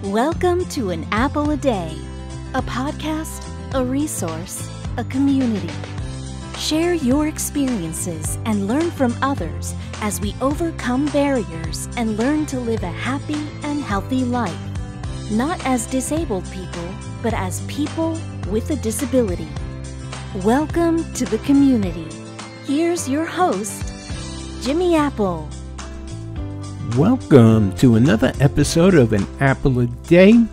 Welcome to An Apple a Day, a podcast, a resource, a community. Share your experiences and learn from others as we overcome barriers and learn to live a happy and healthy life. Not as disabled people, but as people with a disability. Welcome to the community. Here's your host, Jimmy Apple. Welcome to another episode of An Apple a Day.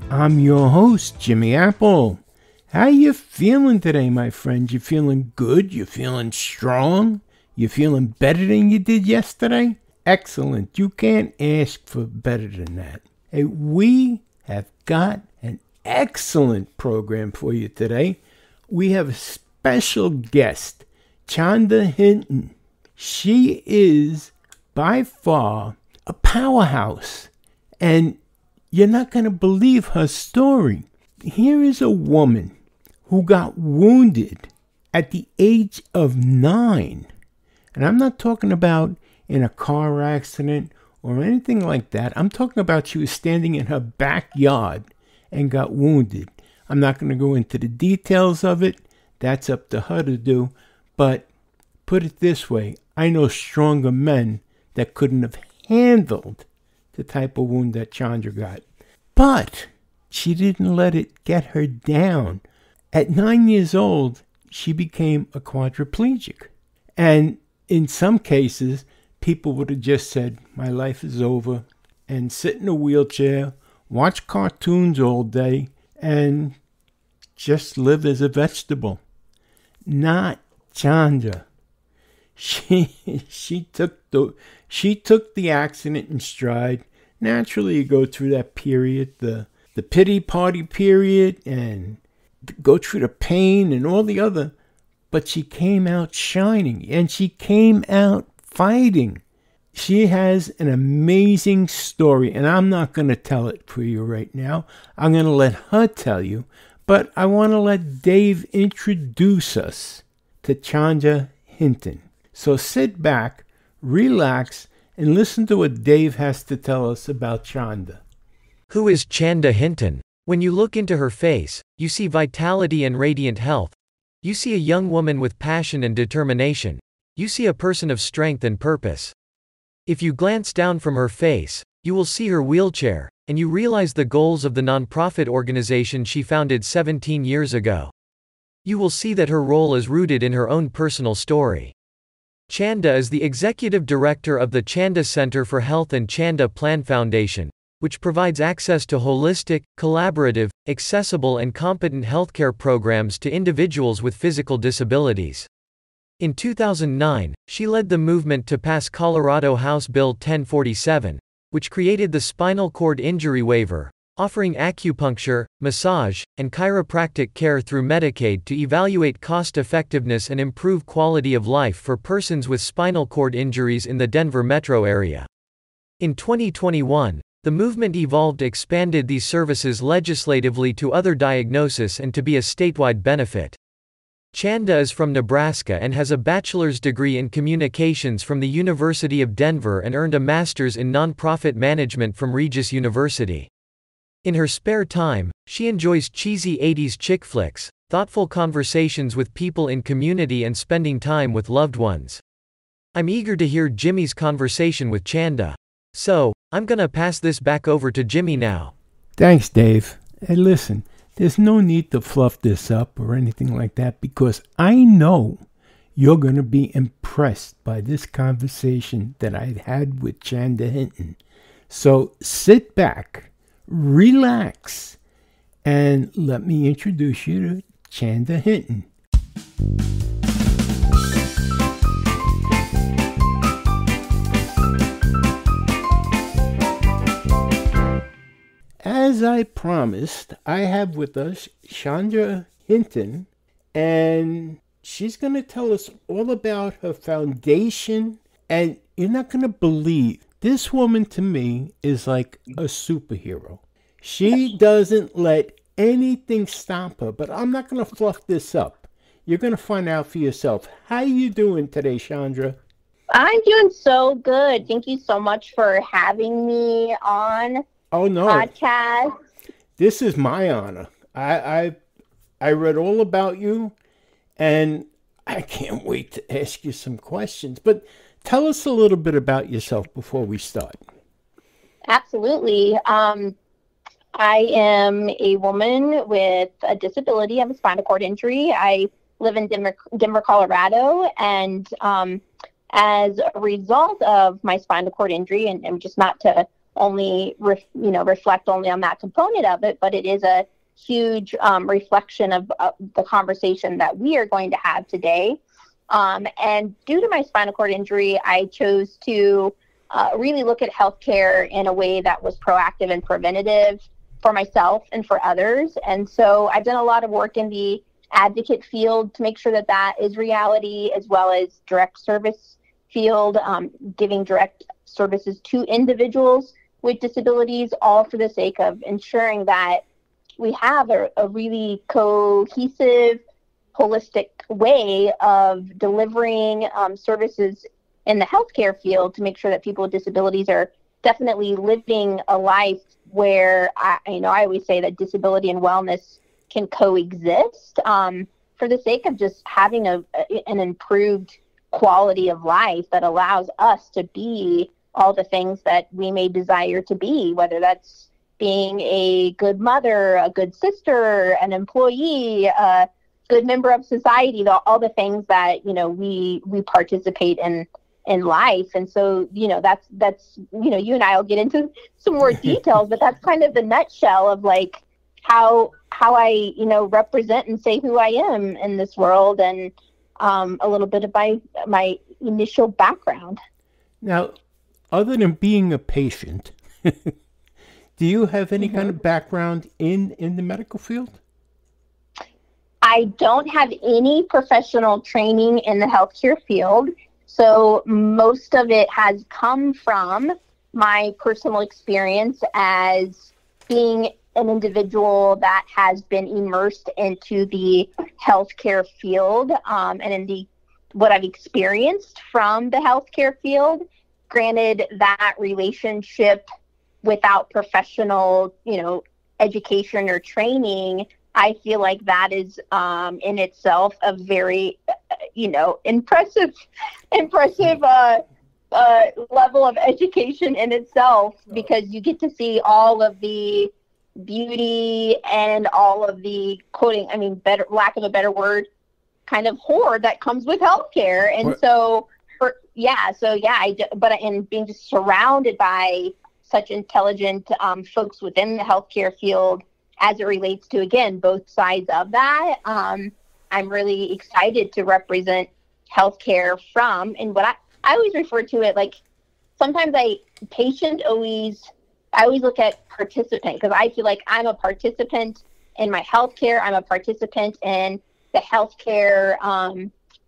I'm your host, Jimmy Apple. How you feeling today, my friend? You feeling good? You feeling strong? You feeling better than you did yesterday? Excellent. You can't ask for better than that. Hey, we have got an excellent program for you today. We have a special guest, Chanda Hinton. She is by far a powerhouse, and you're not going to believe her story. Here is a woman who got wounded at the age of 9. And I'm not talking about in a car accident or anything like that. I'm talking about she was standing in her backyard and got wounded. I'm not going to go into the details of it. That's up to her to do. But put it this way, I know stronger men that couldn't have handled the type of wound that Chanda got. But she didn't let it get her down. At 9 years old, she became a quadriplegic. And in some cases, people would have just said, my life is over, and sit in a wheelchair, watch cartoons all day, and just live as a vegetable. Not Chanda. She took the accident in stride. Naturally, you go through that period, the pity party period, and go through the pain and all the other. But she came out shining, and she came out fighting. She has an amazing story, and I'm not going to tell it for you right now. I'm going to let her tell you. But I want to let Dave introduce us to Chanda Hinton. So sit back, relax, and listen to what Dave has to tell us about Chanda. Who is Chanda Hinton? When you look into her face, you see vitality and radiant health. You see a young woman with passion and determination. You see a person of strength and purpose. If you glance down from her face, you will see her wheelchair, and you realize the goals of the nonprofit organization she founded 17 years ago. You will see that her role is rooted in her own personal story. Chanda is the executive director of the Chanda Center for Health and Chanda Plan Foundation, which provides access to holistic, collaborative, accessible and competent healthcare programs to individuals with physical disabilities. In 2009, she led the movement to pass Colorado House Bill 1047, which created the spinal cord injury waiver, offering acupuncture, massage, and chiropractic care through Medicaid to evaluate cost-effectiveness and improve quality of life for persons with spinal cord injuries in the Denver metro area. In 2021, the movement expanded these services legislatively to other diagnoses and to be a statewide benefit. Chanda is from Nebraska and has a bachelor's degree in communications from the University of Denver and earned a master's in nonprofit management from Regis University. In her spare time, she enjoys cheesy 80s chick flicks, thoughtful conversations with people in community and spending time with loved ones. I'm eager to hear Jimmy's conversation with Chanda. So, I'm gonna pass this back over to Jimmy now. Thanks, Dave. Hey, listen, there's no need to fluff this up or anything like that because I know you're going to be impressed by this conversation that I've had with Chanda Hinton. So sit back, relax, and let me introduce you to Chanda Hinton. As I promised, I have with us Chanda Hinton, and she's going to tell us all about her foundation, and you're not going to believe, this woman to me is like a superhero. She doesn't let anything stop her, but I'm not going to fluff this up. You're going to find out for yourself. How you doing today, Chanda? I'm doing so good. Thank you so much for having me on. Oh no, podcast. this is my honor. I read all about you, and I can't wait to ask you some questions. But tell us a little bit about yourself before we start. Absolutely. I am a woman with a disability. I have a spinal cord injury. I live in Denver, Colorado, and as a result of my spinal cord injury, and just not to only reflect only on that component of it, but it is a huge reflection of the conversation that we are going to have today. And due to my spinal cord injury, I chose to really look at healthcare in a way that was proactive and preventative for myself and for others. And so I've done a lot of work in the advocate field to make sure that that is reality, as well as direct service field, giving direct services to individuals with disabilities, all for the sake of ensuring that we have a really cohesive, holistic way of delivering services in the healthcare field to make sure that people with disabilities are definitely living a life where I always say that disability and wellness can coexist, for the sake of just having an improved quality of life that allows us to be all the things that we may desire to be, whether that's being a good mother, a good sister, an employee, a good member of society, all the things that, we participate in life. And so, that's, you and I will get into some more details, but that's kind of the nutshell of like how I, represent and say who I am in this world, and a little bit of my initial background. Now, other than being a patient, do you have any kind of background in the medical field? I don't have any professional training in the healthcare field. So most of it has come from my personal experience as being an individual that has been immersed into the healthcare field, and in what I've experienced from the healthcare field. Granted, that relationship without professional, education or training, I feel like that is in itself a very, impressive level of education in itself, because you get to see all of the beauty and all of the lack of a better word, kind of horror that comes with healthcare. And and being just surrounded by such intelligent folks within the healthcare field as it relates to, again, both sides of that, I'm really excited to represent healthcare from, and what I always refer to it like, sometimes I always look at participant, because I feel like I'm a participant in my healthcare. I'm a participant in the healthcare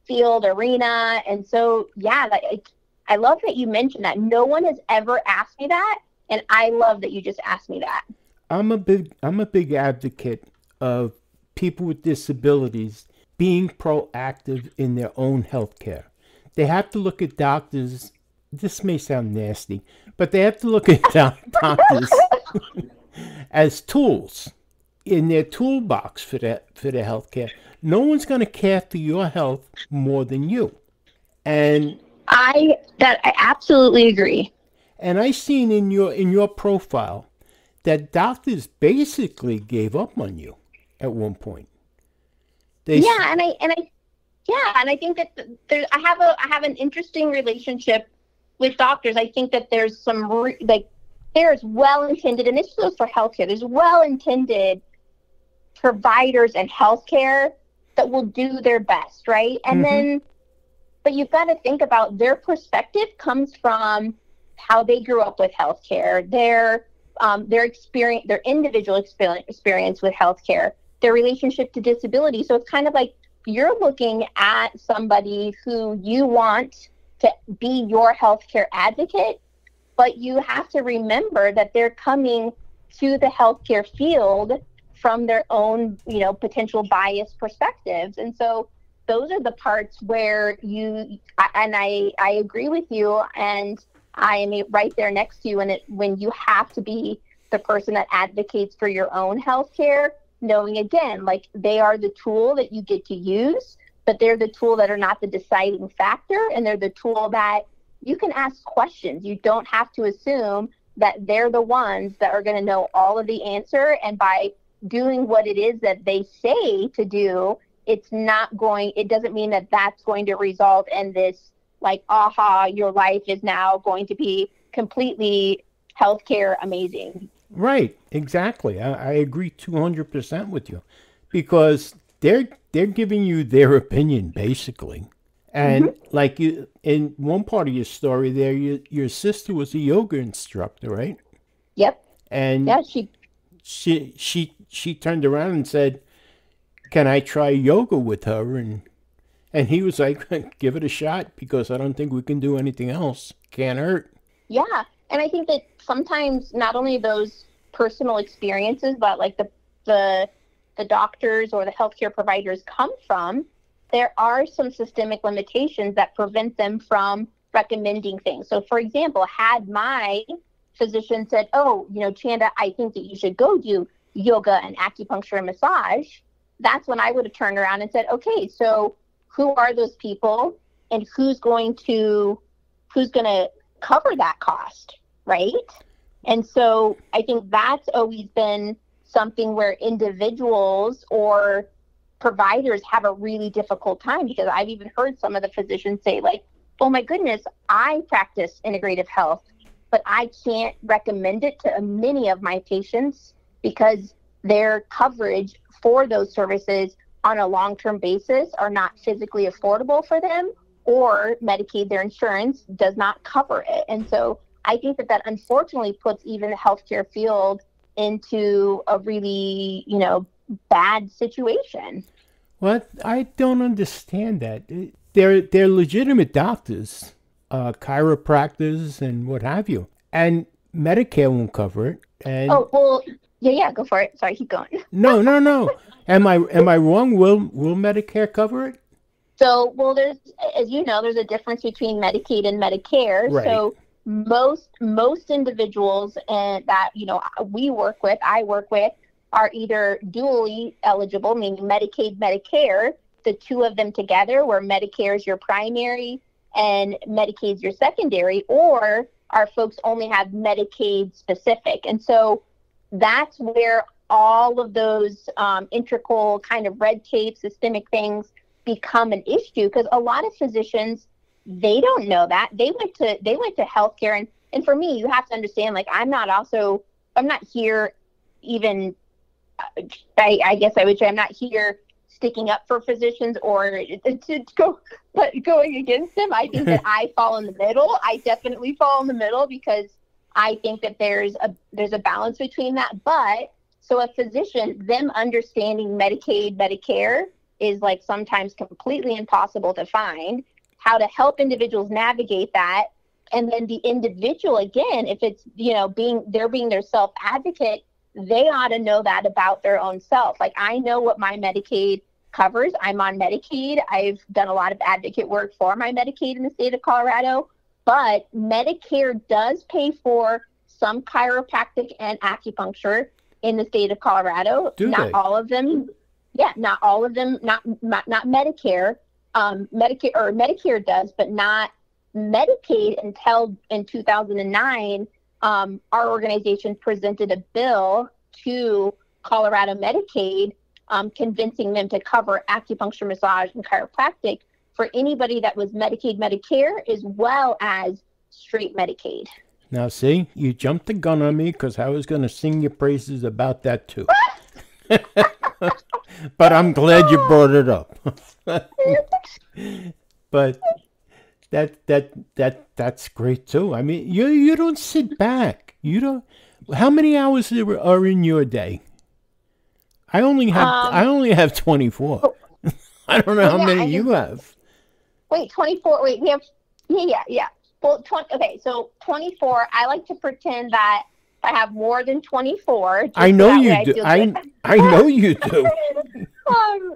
field arena. And so, I love that you mentioned that. No one has ever asked me that, and I love that you just asked me that. I'm a big advocate of people with disabilities being proactive in their own health care. They have to look at doctors. This may sound nasty, but they have to look at doctors as tools in their toolbox for their health care. No one's going to care for your health more than you. And I absolutely agree. And I seen in your profile that doctors basically gave up on you at one point. And I think that I have an interesting relationship with doctors. I think that there's there's well-intended, and this goes for healthcare, there's well-intended providers in healthcare that will do their best, right? And then, but you've got to think about their perspective comes from how they grew up with healthcare, their experience, their individual experience with healthcare, their relationship to disability. So it's kind of like you're looking at somebody who you want to be your healthcare advocate, but you have to remember that they're coming to the healthcare field from their own, potential bias perspectives. And so those are the parts where I agree with you, and I am right there next to you. And when you have to be the person that advocates for your own healthcare, knowing again, like they are the tool that you get to use, but they're the tool that are not the deciding factor, and they're the tool that you can ask questions. You don't have to assume that they're the ones that are going to know all of the answer, and by doing what it is that they say to do, it doesn't mean that that's going to result in this like, aha, your life is now going to be completely healthcare amazing. Right, exactly. I agree 200% with you, because they're giving you their opinion basically. And like you, in one part of your story there, your sister was a yoga instructor, right? Yep. And yeah, she turned around and said, "Can I try yoga with her?" And he was like, "Give it a shot, because I don't think we can do anything else. Can't hurt." Yeah, and I think that sometimes not only those personal experiences, but like the doctors or the healthcare providers come from, there are some systemic limitations that prevent them from recommending things. So, for example, had my physician said, "Oh, Chanda, I think that you should go do yoga and acupuncture and massage," that's when I would have turned around and said, "Okay, so who are those people, and who's going to cover that cost," right? And so I think that's always been something where individuals or providers have a really difficult time, because I've even heard some of the physicians say like, "Oh my goodness, I practice integrative health, but I can't recommend it to many of my patients because their coverage for those services on a long-term basis are not physically affordable for them, or Medicaid, their insurance, does not cover it." And so I think that unfortunately puts even the healthcare field into a really, bad situation. Well, I don't understand that. They're legitimate doctors, chiropractors and what have you, and Medicare won't cover it. And oh well, yeah, go for it. Sorry, keep going. No. Am I wrong? Will Medicare cover it? So, well, there's a difference between Medicaid and Medicare. Right. So most individuals that I work with, are either dually eligible, meaning Medicaid, Medicare, the two of them together, where Medicare is your primary and Medicaid is your secondary, or our folks only have Medicaid specific. And so that's where all of those integral kind of red tape, systemic things become an issue, because a lot of physicians, they don't know that. They went to healthcare, and for me, you have to understand, like, I'm not here even, I guess I would say I'm not here sticking up for physicians or going against them. I think that I fall in the middle. I definitely fall in the middle, because I think that there's a balance between that. But so a physician, them understanding Medicaid, Medicare is like sometimes completely impossible to find. How to help individuals navigate that, and then the individual, again, if it's being their self advocate, they ought to know that about their own self. Like, I know what my Medicaid covers. I'm on Medicaid. I've done a lot of advocate work for my Medicaid in the state of Colorado, but Medicare does pay for some chiropractic and acupuncture in the state of Colorado. Not all of them. Yeah, not all of them. Not Medicare. Medicare does, but not Medicaid until in 2009. Our organization presented a bill to Colorado Medicaid, convincing them to cover acupuncture, massage, and chiropractic for anybody that was Medicaid, Medicare, as well as straight Medicaid. Now, see, you jumped the gun on me, because I was going to sing your praises about that too. But I'm glad you brought it up. But that's great too. I mean, you don't sit back. You don't. How many hours are in your day? I only have 24. I don't know how many you have. Wait, 24. Wait, we have. Yeah. Well, okay, so 24. I like to pretend that I have more than 24. I know you do. I know you do.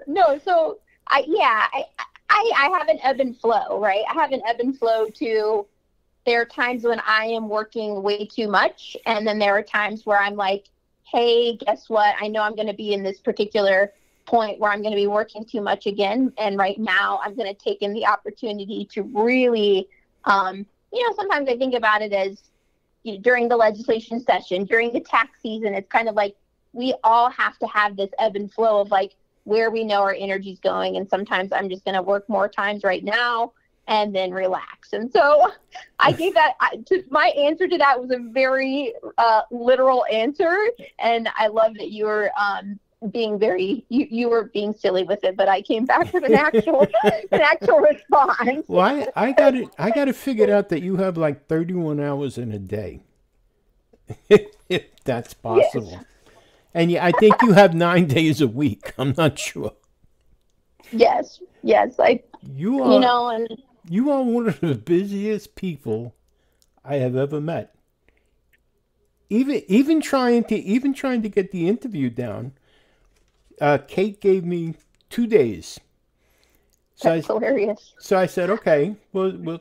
No, so I have an ebb and flow, right? I have an ebb and flow to there are times when I am working way too much. And then there are times where I'm like, hey, guess what? I know I'm going to be in this particular point where I'm going to be working too much again. And right now I'm going to take in the opportunity to really, sometimes I think about it as during the legislation session, during the tax season, it's kind of like we all have to have this ebb and flow of like where we know our energy's going. And sometimes I'm just going to work more times right now and then relax. And so I gave that, my answer to that was a very literal answer. And I love that you were being you were being silly with it, but I came back with an actual response. Well, I got it figured out that you have like 31 hours in a day. If that's possible. Yes. And yeah, I think you have 9 days a week. I'm not sure. Yes. You are one of the busiest people I have ever met. Even trying to get the interview down, Kate gave me 2 days. That's hilarious. So I said, okay, we'll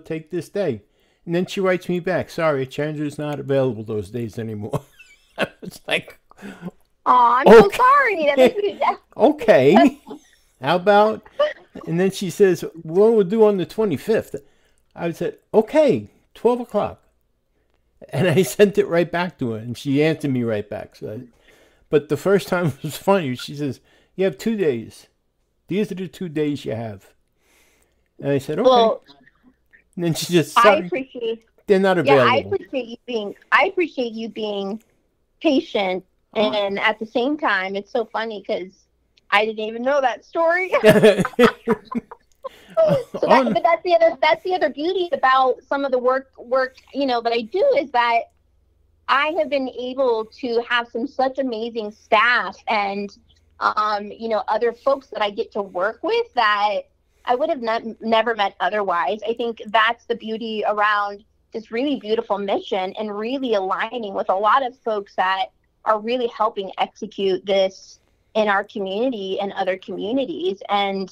take this day. And then she writes me back, sorry, Chandra's not available those days anymore. I was like, oh, I'm so sorry. Okay. How about, and then she says, we'll do on the 25th. I said, okay, 12 o'clock. And I sent it right back to her, and she answered me right back. But the first time was funny. She says, you have 2 days. These are the 2 days you have. And I said, okay. Well, and then she just said, I appreciate, they're not available. Yeah, I appreciate you being patient. And at the same time, it's so funny because I didn't even know that story. But that's the other beauty about some of the work that I do is that I have been able to have such amazing staff and other folks that I get to work with that I would have never met otherwise. I think that's the beauty around this really beautiful mission and really aligning with a lot of folks that are really helping execute this in our community and other communities. And,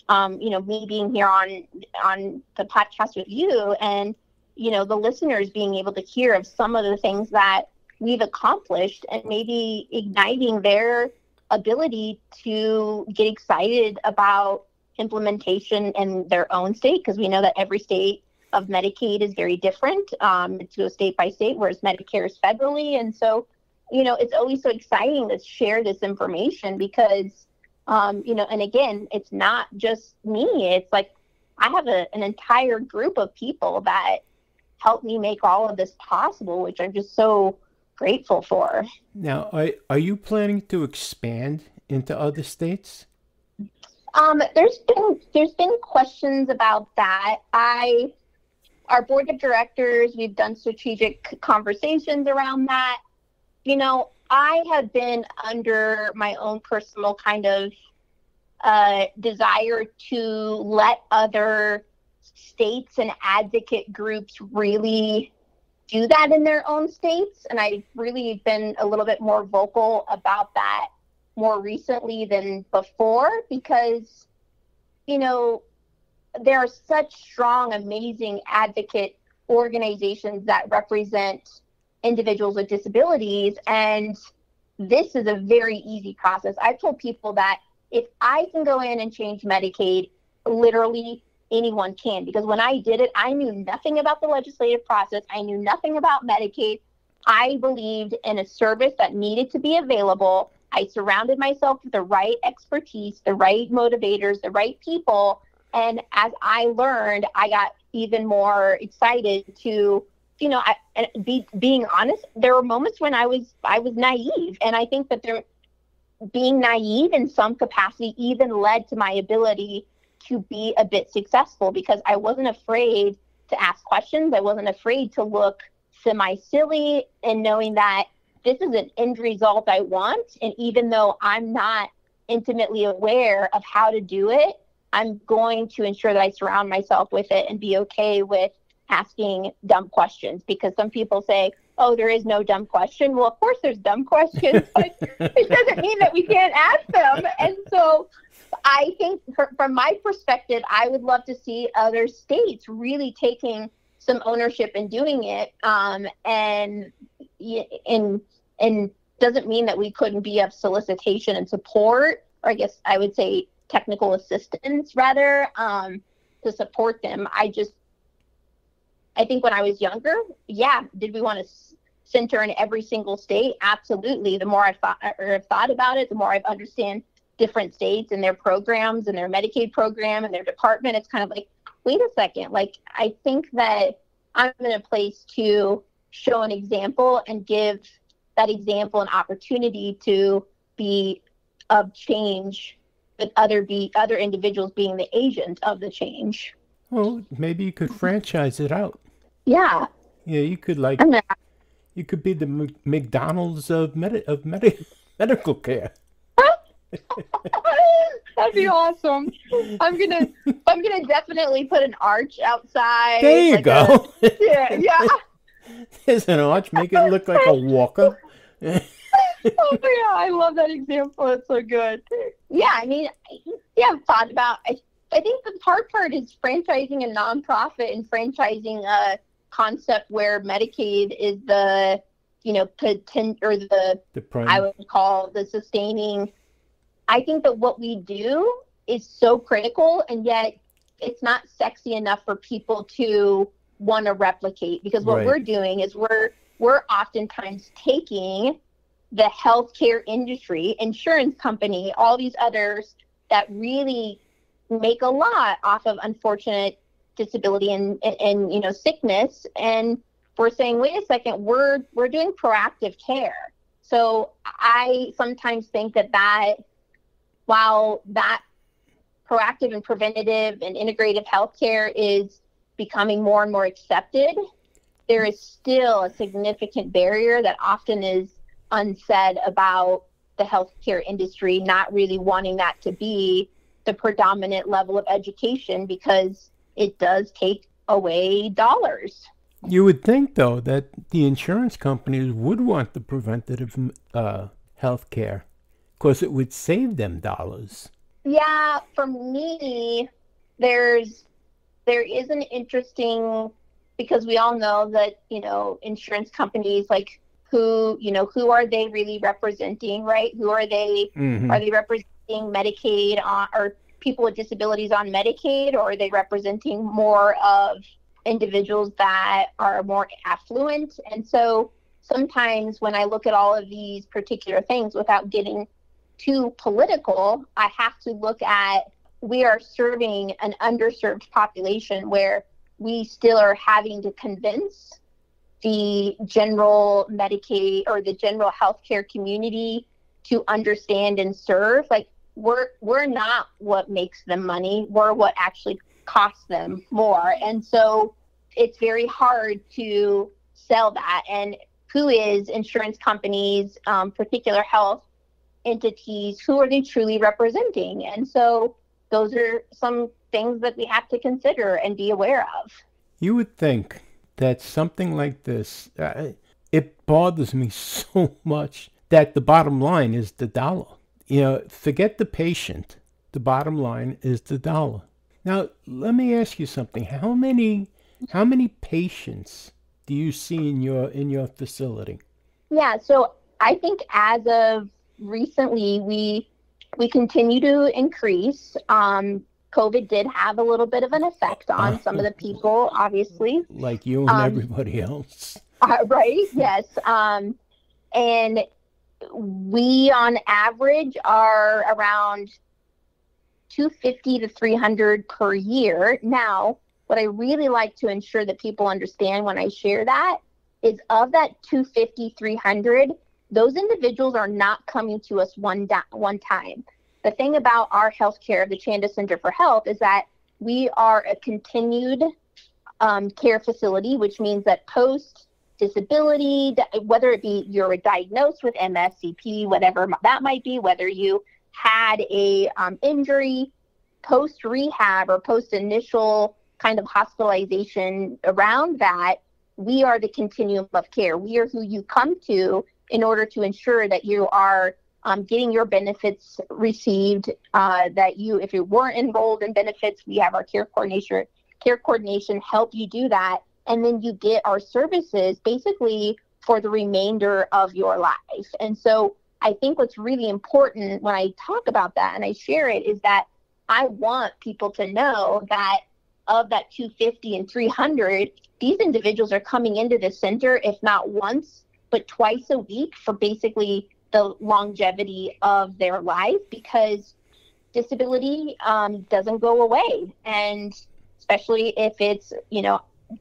me being here on the podcast with you and, the listeners being able to hear of some of the things that we've accomplished and maybe igniting their ability to get excited about implementation in their own state, because we know that every state of Medicaid is very different. It's go state by state, whereas Medicare is federally. And so, it's always so exciting to share this information because, and again, it's not just me. It's like I have an entire group of people that help me make all of this possible, which I'm just so grateful for. Now, are you planning to expand into other states? There's been questions about that. Our board of directors, we've done strategic conversations around that. I have been under my own personal kind of desire to let other states and advocate groups really do that in their own states. And I've really been a little bit more vocal about that more recently than before because, there are such strong, amazing advocate organizations that represent individuals with disabilities. And this is a very easy process. I've told people that if I can go in and change Medicaid, literally anyone can, because when I did it, I knew nothing about the legislative process. I knew nothing about Medicaid. I believed in a service that needed to be available. I surrounded myself with the right expertise, the right motivators, the right people. And as I learned, I got even more excited to, being honest, there were moments when I was naive. And I think that being naive in some capacity even led to my ability to be a bit successful because I wasn't afraid to ask questions. I wasn't afraid to look semi-silly and knowing that this is an end result I want. And even though I'm not intimately aware of how to do it, I'm going to ensure that I surround myself with it and be okay with asking dumb questions, because some people say, oh, there is no dumb question. Well, of course there's dumb questions, but it doesn't mean that we can't ask them. And so I think from my perspective, I would love to see other states really taking some ownership in doing it. And doesn't mean that we couldn't be of solicitation and support, or I guess I would say technical assistance rather, to support them. I think when I was younger, did we want to center in every single state? Absolutely. The more I've thought about it, the more I've understand different states and their programs and their Medicaid program and their department. It's kind of like, wait a second, like, I think that I'm in a place to show an example and give that example an opportunity to be of change, with other individuals being the agent of the change. Well, maybe you could franchise it out. Yeah. Yeah, you could you could be the McDonald's of medical care. That'd be awesome. I'm gonna definitely put an arch outside. There you go. Yeah. There's an arch. Make it look like a walker. Oh yeah, I love that example. It's so good. Yeah, I mean, I've thought about. I think the hard part is franchising a nonprofit and franchising a concept where Medicaid is the, the prime. I would call the sustaining. I think that what we do is so critical, and yet it's not sexy enough for people to want to replicate, because what we're doing is we're oftentimes taking the healthcare industry, insurance company, all these others that really make a lot off of unfortunate disability and sickness, and we're saying, wait a second, we're doing proactive care. So I sometimes think that while that proactive and preventative and integrative healthcare is becoming more and more accepted, there is still a significant barrier that often is unsaid about the healthcare industry not really wanting that to be the predominant level of education, because it does take away dollars. You would think, though, that the insurance companies would want the preventative health care, because it would save them dollars. Yeah, for me, there is an interesting, because we all know that, insurance companies, like, who are they really representing, right? Who are they? Mm-hmm. Are they representing Medicaid or people with disabilities on Medicaid, or are they representing more of individuals that are more affluent? And so sometimes when I look at all of these particular things, without getting too political, I have to look at, we are serving an underserved population where we still are having to convince the general Medicaid or the general healthcare community to understand and serve. Like, we're not what makes them money. We're what actually costs them more. And so it's very hard to sell that. And who is insurance companies, particular health entities, who are they truly representing? And so those are some things that we have to consider and be aware of. You would think that something like this, it bothers me so much that the bottom line is the dollar. Forget the patient. The bottom line is the dollar. Now, let me ask you something. How many patients do you see in your facility? Yeah, so I think as of recently, we continue to increase. COVID did have a little bit of an effect on some of the people, obviously. Like you and everybody else. Right, yes. And we, on average, are around 250 to 300 per year. Now, what I really like to ensure that people understand when I share that is, of that 250, 300, those individuals are not coming to us one time. The thing about our healthcare, the Chanda Center for Health, is that we are a continued care facility, which means that post-disability, whether it be you're diagnosed with MS, CP, whatever that might be, whether you had a injury, post-rehab or post-initial kind of hospitalization around that, we are the continuum of care. We are who you come to in order to ensure that you are getting your benefits received, that if you weren't enrolled in benefits, we have our care coordination help you do that. and then you get our services basically for the remainder of your life. And so I think what's really important when I talk about that and I share it is that I want people to know that of that 250 and 300, these individuals are coming into the center, if not once, but twice a week for basically the longevity of their life, because disability doesn't go away. And especially if it's,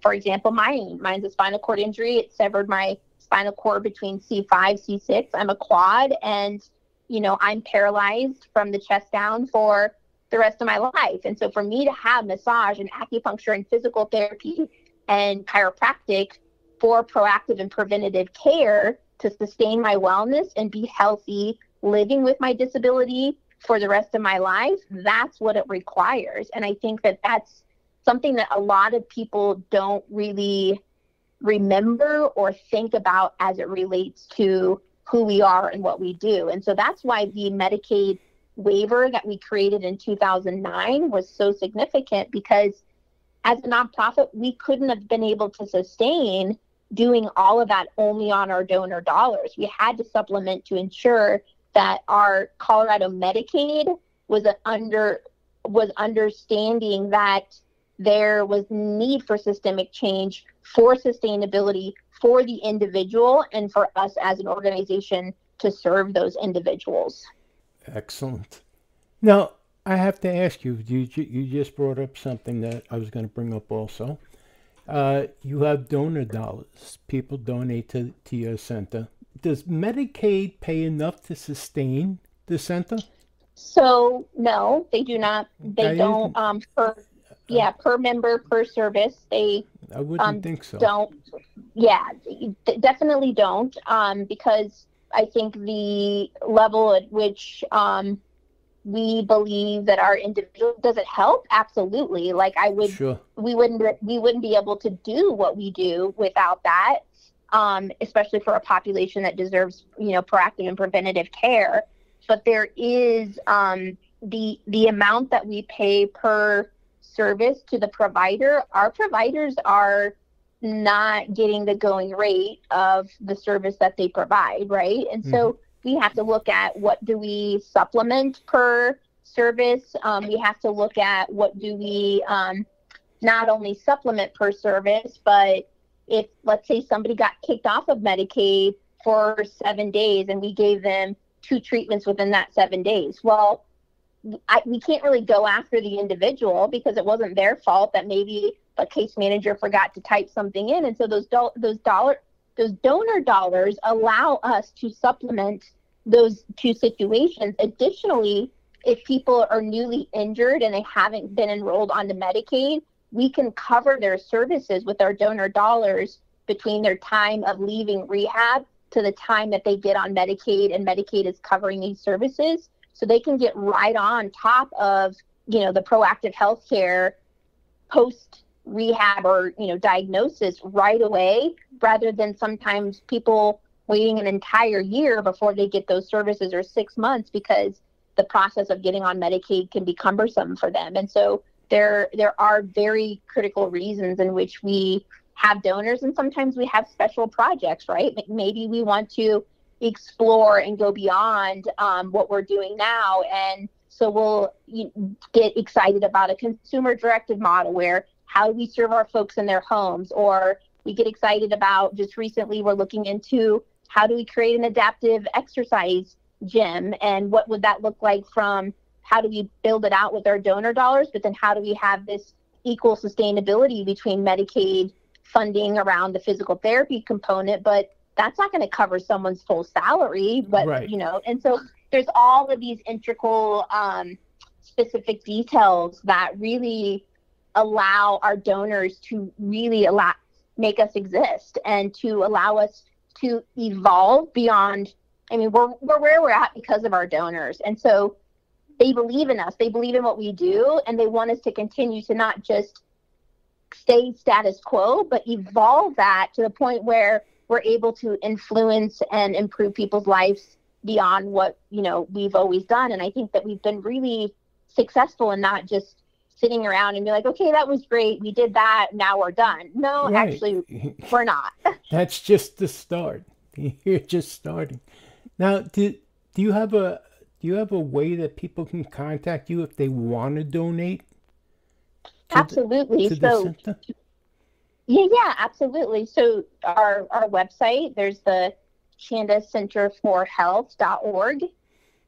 for example, mine's a spinal cord injury. It severed my spinal cord between C5, C6. I'm a quad, and, I'm paralyzed from the chest down for the rest of my life. And so for me to have massage and acupuncture and physical therapy and chiropractic for proactive and preventative care to sustain my wellness and be healthy living with my disability for the rest of my life, that's what it requires. And I think that that's something that a lot of people don't really remember or think about as it relates to who we are and what we do. And so that's why the Medicaid waiver that we created in 2009 was so significant, because as a nonprofit, we couldn't have been able to sustain doing all of that only on our donor dollars. We had to supplement to ensure that our Colorado Medicaid was understanding that there was need for systemic change, for sustainability, for the individual, and for us as an organization to serve those individuals. Excellent. Now, I have to ask you, you just brought up something that I was going to bring up also. You have donor dollars. People donate to your center. Does Medicaid pay enough to sustain the center? So no, they do not. They don't. Per member, per service. They. I wouldn't think so. Don't. Yeah, definitely don't. Because I think the level at which we believe that our individual, does it help? Absolutely. Like Sure. we wouldn't be able to do what we do without that. Especially for a population that deserves, proactive and preventative care. But there is the amount that we pay per service to the provider. Our providers are not getting the going rate of the service that they provide, right? And so we have to look at what do we supplement per service. We have to look at what do we not only supplement per service, but if, let's say, somebody got kicked off of Medicaid for 7 days and we gave them 2 treatments within that 7 days, well, we can't really go after the individual because it wasn't their fault that maybe a case manager forgot to type something in. And so those donor dollars allow us to supplement those 2 situations. Additionally, if people are newly injured and they haven't been enrolled onto Medicaid, we can cover their services with our donor dollars between their time of leaving rehab to the time that they get on Medicaid, and Medicaid is covering these services. So they can get right on top of, the proactive health care post rehab or, diagnosis right away, rather than sometimes people waiting an entire year before they get those services, or 6 months, because the process of getting on Medicaid can be cumbersome for them. And so there are very critical reasons in which we have donors, and sometimes we have special projects, right? Maybe we want to explore and go beyond what we're doing now. And so we'll get excited about a consumer-directed model where how do we serve our folks in their homes? Or we get excited about, just recently, we're looking into how do we create an adaptive exercise gym, and what would that look like from how do we build it out with our donor dollars, but then how do we have this equal sustainability between Medicaid funding around the physical therapy component, but that's not going to cover someone's full salary, but right. And so there's all of these integral specific details that really allow our donors to really make us exist and to allow us to evolve beyond. I mean, we're where we're at because of our donors. And so they believe in us, they believe in what we do, and they want us to continue to not just stay status quo, but evolve that to the point where we're able to influence and improve people's lives beyond what, we've always done. And I think that we've been really successful in not just sitting around and be like, okay, that was great. We did that. Now we're done. No, Right. actually, we're not. That's just the start. You're just starting. Now, do you have a way that people can contact you if they want to donate? Absolutely. To the center? Yeah, absolutely. So our website, there's the Chanda Center for Health.org,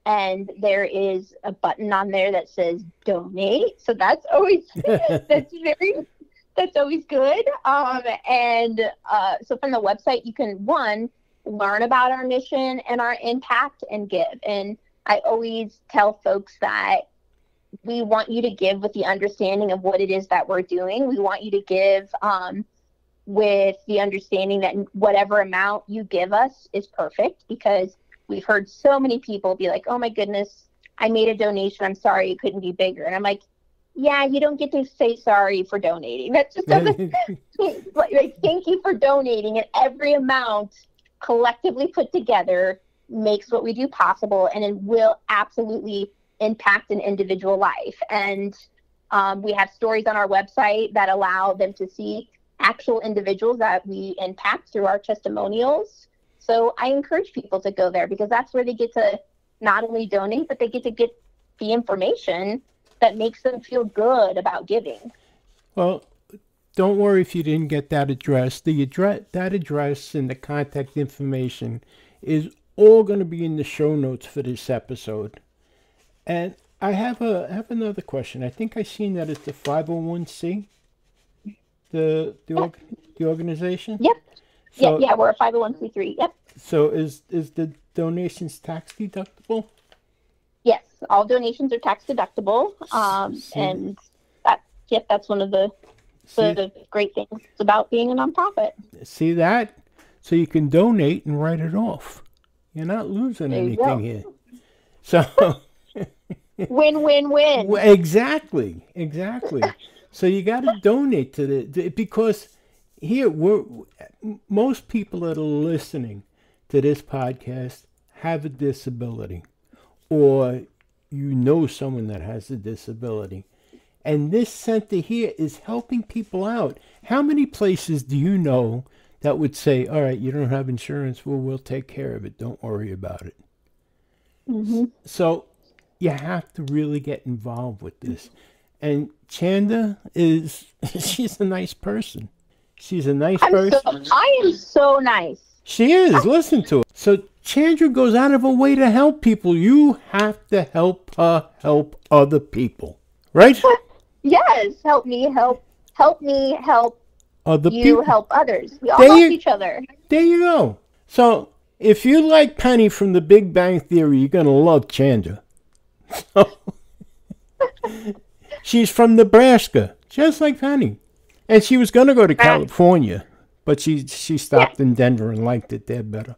and there is a button on there that says donate. So that's always that's always good. So from the website, you can learn about our mission and our impact and give. And I always tell folks that we want you to give with the understanding of what it is that we're doing. We want you to give with the understanding that whatever amount you give us is perfect, because we've heard so many people be like, oh my goodness, I made a donation. I'm sorry it couldn't be bigger. And I'm like, yeah, you don't get to say sorry for donating. That just doesn't like, thank you for donating. And every amount collectively put together makes what we do possible, and it will absolutely impact an individual life. And we have stories on our website that allow them to see actual individuals that we impact through our testimonials. So I encourage people to go there, because that's where they get to not only donate, but they get to get the information that makes them feel good about giving. Well, don't worry if you didn't get that address. That address and the contact information is all going to be in the show notes for this episode. And I have another question. I think I seen that it's the 501c, the organization. Yep. So, yeah, we're a 501c3. Yep. So is the donations tax deductible? Yes, all donations are tax deductible. And that's one of the great things about being a nonprofit. See that? So you can donate and write it off. You're not losing anything here. So win. Exactly. So you got to donate to because here most people that are listening to this podcast have a disability, or someone that has a disability. And this center here is helping people out. How many places do you know that would say, all right, you don't have insurance, well, we'll take care of it. Don't worry about it. Mm-hmm. So you have to really get involved with this. And Chanda she's a nice person. She's a nice person. I am so nice. She is. Listen to her. So Chanda goes out of her way to help people. You have to help her help other people. Right? Yes. Help me, help other you, people. help others. We all help each other. There you go. So if you like Penny from The Big Bang Theory, you're going to love Chanda. So, she's from Nebraska, just like Penny. And she was going to go to California, but she stopped in Denver and liked it there better.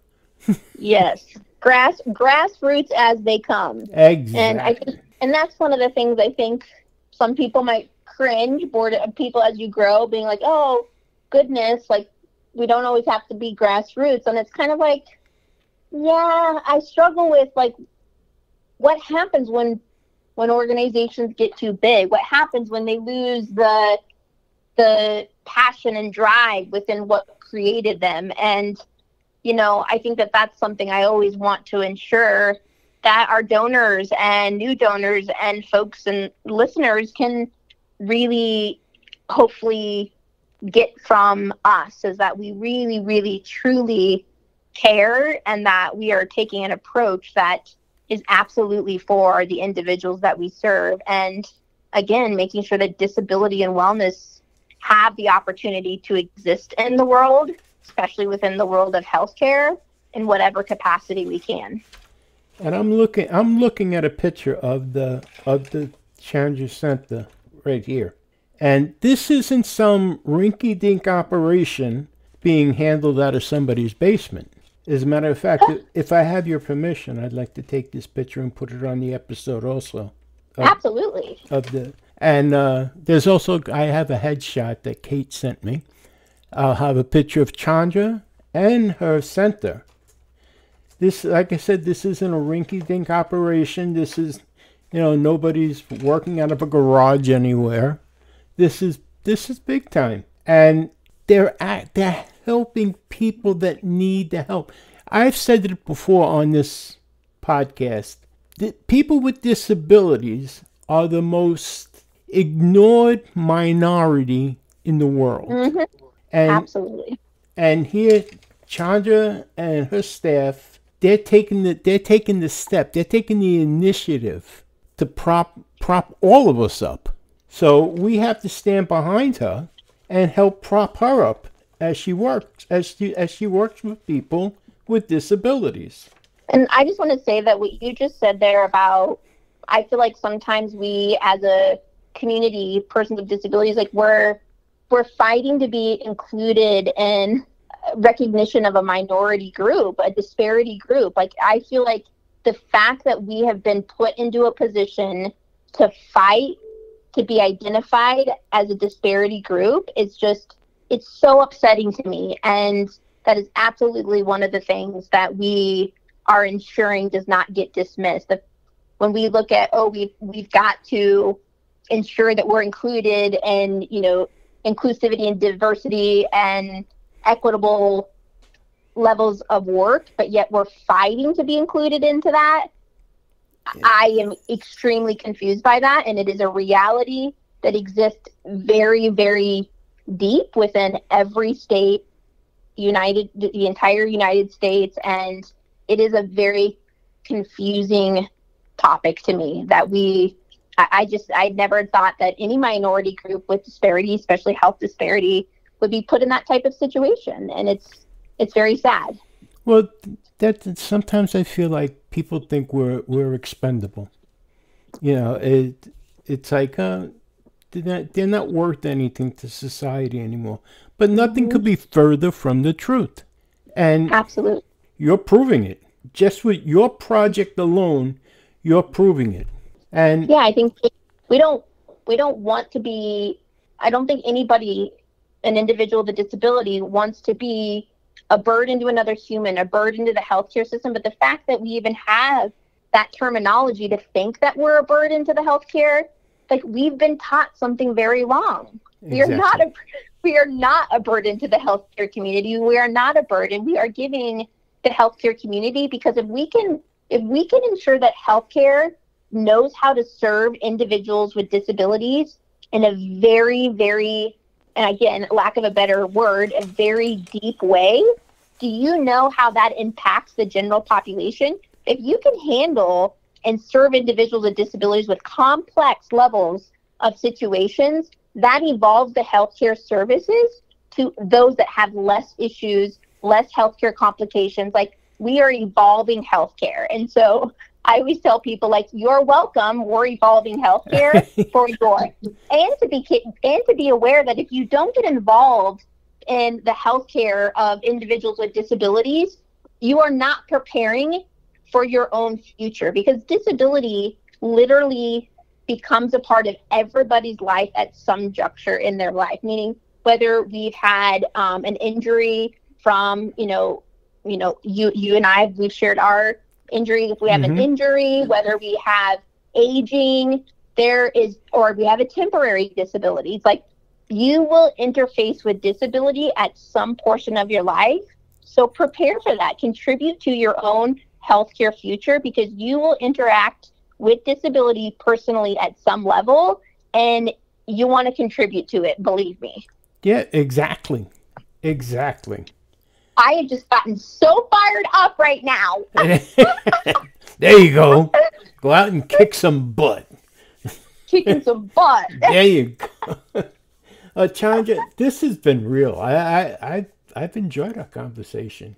Yes. Grassroots as they come. Exactly. And that's one of the things I think some people might cringe, bored of people as you grow, being like, oh, goodness, like, we don't always have to be grassroots. And it's kind of like, yeah, I struggle with, like, what happens when organizations get too big? What happens when they lose the passion and drive within what created them? And, I think that that's something I always want to ensure that our donors and new donors and folks and listeners can really hopefully get from us, is that we really, really, truly care, and that we are taking an approach that is absolutely for the individuals that we serve. And again, making sure that disability and wellness have the opportunity to exist in the world, especially within the world of healthcare, in whatever capacity we can. And I'm looking at a picture of the Chanda Center right here. And this isn't some rinky-dink operation being handled out of somebody's basement. As a matter of fact, if I have your permission, I'd like to take this picture and put it on the episode also. Absolutely. There's also, I have a headshot that Kate sent me. I'll have a picture of Chanda and her center. This, like I said, this isn't a rinky-dink operation. This is Nobody's working out of a garage anywhere. This is big time, and they're helping people that need the help. I've said it before on this podcast that people with disabilities are the most ignored minority in the world. And, absolutely. And here, Chanda and her staff, they're taking the step, they're taking the initiative to prop all of us up. So we have to stand behind her and help prop her up as she works with people with disabilities. And I just want to say that what you just said there about, I feel like sometimes we as a community, persons with disabilities, like we're fighting to be included in recognition of a minority group, a disparity group. Like, I feel like the fact that we have been put into a position to fight to be identified as a disparity group is just, it's so upsetting to me. And that is absolutely one of the things that we are ensuring does not get dismissed. When we look at, we've got to ensure that we're included in, inclusivity and diversity and equitable levels of work, but yet we're fighting to be included into that. I am extremely confused by that, and it is a reality that exists very, very deep within every state, the entire United States, and it is a very confusing topic to me that I never thought that any minority group with disparity, especially health disparity, would be put in that type of situation, and it's very sad. Well, that sometimes I feel like people think we're expendable. It's like they're not worth anything to society anymore. But nothing could be further from the truth. And absolutely, you're proving it. Just with your project alone, you're proving it. And yeah, I think we don't want to be. I don't think anybody, an individual with a disability, wants to be a burden to another human, a burden to the healthcare system. But the fact that we even have that terminology to think that we're a burden to the healthcare, like, we've been taught something very wrong. Exactly. We are not a burden to the healthcare community. We are not a burden. We are giving the healthcare community, because if we can ensure that healthcare knows how to serve individuals with disabilities in a very, very, and again, lack of a better word, a very deep way, do you know how that impacts the general population? If you can handle and serve individuals with disabilities with complex levels of situations, that evolves the healthcare services to those that have less issues, less healthcare complications. Like, we are evolving healthcare. And so I always tell people, like, you're welcome. We're evolving healthcare for your, and to be aware that if you don't get involved in the healthcare of individuals with disabilities, you are not preparing for your own future, because disability literally becomes a part of everybody's life at some juncture in their life. Meaning, whether we've had an injury from, you and I, we've shared our injury. If we have an injury, whether we have aging, or we have a temporary disability, it's like, you will interface with disability at some portion of your life. So prepare for that. Contribute to your own healthcare future, because you will interact with disability personally at some level, and you want to contribute to it, believe me. Yeah, exactly. I have just gotten so fired up right now. There you go. Go out and kick some butt. Kicking some butt. There you go. Chanda, this has been real. I've enjoyed our conversation.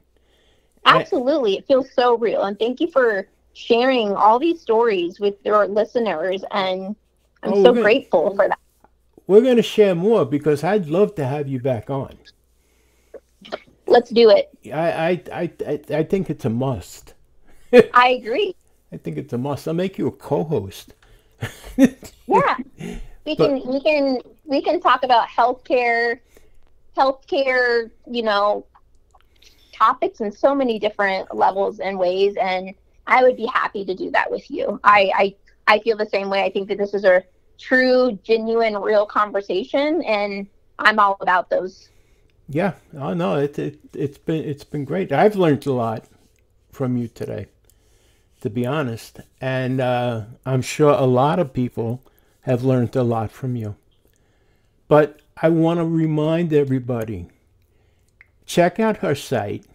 Absolutely. It feels so real. And thank you for sharing all these stories with your listeners. And I'm so grateful for that. We're going to share more, because I'd love to have you back on. Let's do it. I think it's a must. I agree. I think it's a must. I'll make you a co-host. Yeah. We can talk about healthcare, topics in so many different levels and ways, and I would be happy to do that with you. I I feel the same way. I think that this is a true, genuine, real conversation, and I'm all about those. Yeah, oh no, it's been great. I've learned a lot from you today, to be honest, and I'm sure a lot of people have learned a lot from you. But I want to remind everybody, check out her site.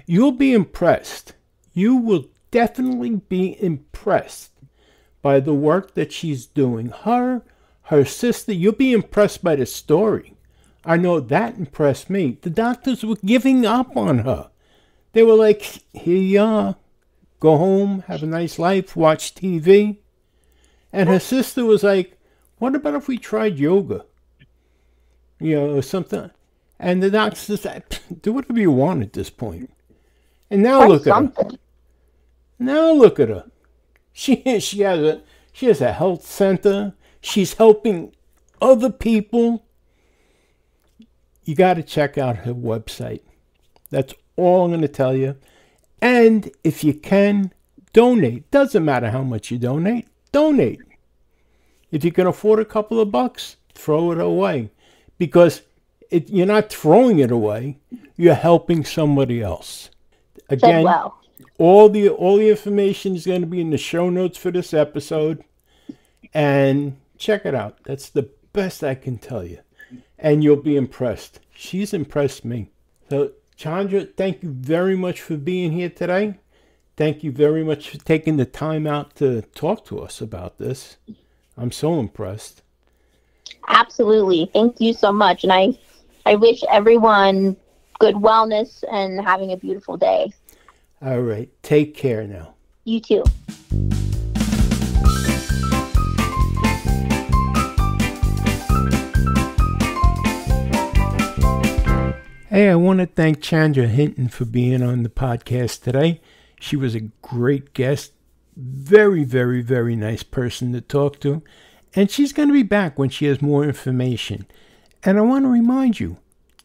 You'll be impressed. You will definitely be impressed by the work that she's doing. Her sister, you'll be impressed by the story. I know that impressed me. The doctors were giving up on her. They were like, here you are. Go home, have a nice life, watch TV. And her sister was like, what about if we tried yoga? Or something. And the doctor said, do whatever you want at this point. And now look at her. Now look at her. She has a health center. She's helping other people. You got to check out her website. That's all I'm going to tell you. And if you can, donate. Doesn't matter how much you donate. Donate. If you can afford a couple of bucks, throw it away. Because you're not throwing it away. You're helping somebody else. Again, all the information is going to be in the show notes for this episode. And check it out. That's the best I can tell you. And you'll be impressed. She's impressed me. So, Chanda, thank you very much for being here today. Thank you very much for taking the time out to talk to us about this. I'm so impressed. Absolutely. Thank you so much. And I wish everyone good wellness and having a beautiful day. All right. Take care now. You too. Hey, I want to thank Chanda Hinton for being on the podcast today. She was a great guest. Very, very, very nice person to talk to. And she's going to be back when she has more information. And I want to remind you,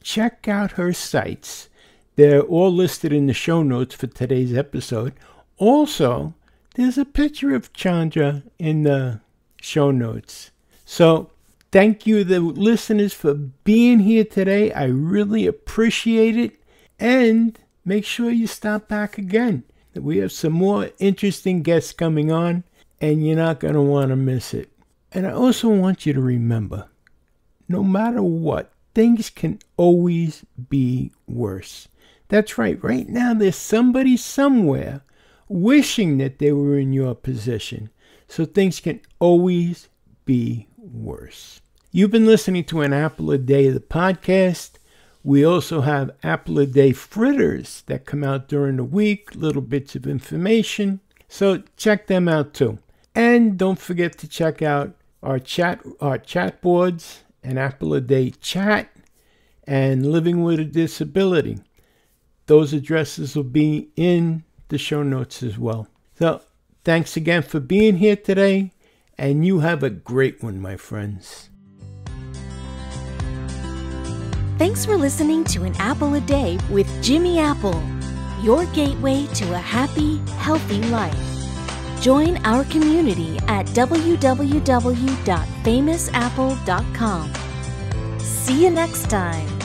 check out her sites. They're all listed in the show notes for today's episode. Also, there's a picture of Chanda in the show notes. So, thank you, the listeners, for being here today. I really appreciate it. And make sure you stop back again. We have some more interesting guests coming on, and you're not going to want to miss it. And I also want you to remember, no matter what, things can always be worse. That's right. Right now, there's somebody somewhere wishing that they were in your position. So things can always be worse. You've been listening to an Apple a Day, the podcast. We also have Apple a Day fritters that come out during the week, little bits of information. So check them out too. And don't forget to check out our chat boards, an Apple a Day chat, and Living with a Disability. Those addresses will be in the show notes as well. So thanks again for being here today, and you have a great one, my friends. Thanks for listening to An Apple a Day with Jimmy Apple, your gateway to a happy, healthy life. Join our community at www.famousapple.com. See you next time.